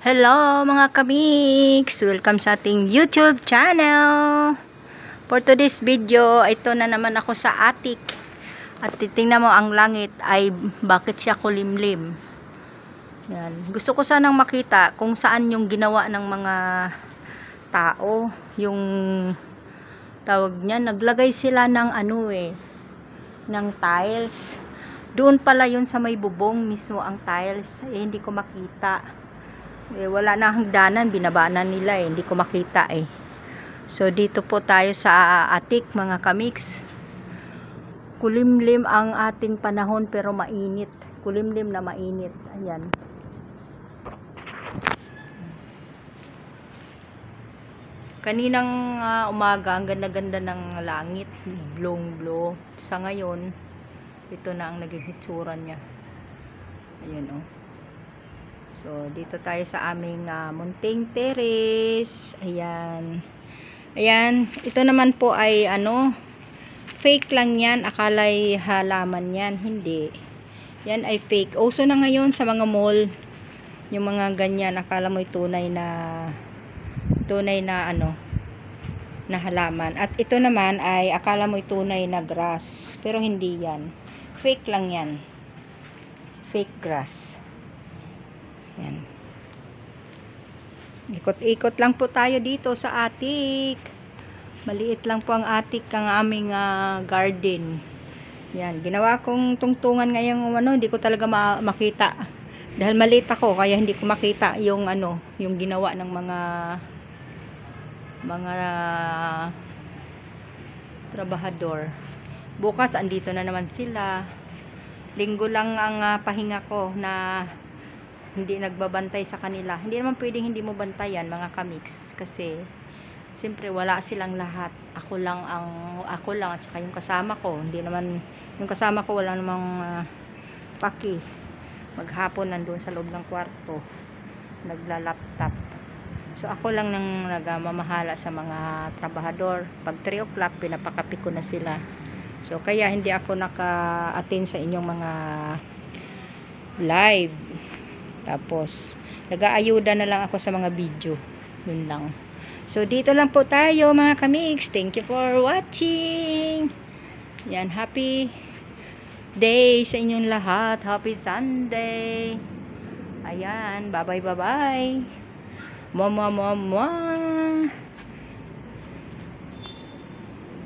Hello mga kamiks! Welcome sa ating YouTube channel! For today's video, ito na naman ako sa attic. At titingnan mo ang langit ay bakit siya kulimlim. Yan. Gusto ko sanang makita kung saan yung ginawa ng mga tao. Yung tawag niya, naglagay sila ng ng tiles. Doon pala yun sa may bubong mismo ang tiles. Hindi ko makita. Wala na hangganan, binabaanan nila hindi ko makita So dito po tayo sa attic mga kamiks. Kulimlim ang ating panahon pero mainit, kulimlim na mainit. Ayan, kaninang umaga ang ganda-ganda ng langit, blue. Sa ngayon ito na ang naging hitsura niya. Ayan So, dito tayo sa aming munting terrace. Ayan. Ayan. Ito naman po ay fake lang yan. Akala'y halaman yan. Hindi. Yan ay fake. Uso na ngayon sa mga mall. Yung mga ganyan. Akala mo'y tunay na na halaman. At ito naman ay akala mo'y tunay na grass. Pero hindi yan. Fake lang yan. Fake grass. Yan. Ikot-ikot lang po tayo dito sa attic. Maliit lang po ang attic, ang aming garden. Yan, ginawa kong tungtungan ngayong hindi ko talaga makita. Dahil maliit ako, kaya hindi ko makita yung yung ginawa ng mga trabahador. Bukas andito na naman sila. Linggo lang ang pahinga ko na hindi nagbabantay sa kanila. Hindi naman pwedeng hindi mo bantayan mga kamiks kasi siyempre wala silang lahat. Ako lang at saka yung kasama ko. Hindi naman yung kasama ko wala namang paki. Maghapon nandun sa loob ng kwarto nagla-laptop. So ako lang nang nagmamahala sa mga trabahador. Pag 3 o'clock pinapakapi ko na sila. So kaya hindi ako naka-attend sa inyong mga live. Tapos, nag-aayuda na lang ako sa mga video. Yun lang. So, dito lang po tayo mga kamiks. Thank you for watching. Yan, happy day sa inyong lahat. Happy Sunday. Ayan, bye-bye. Mwah.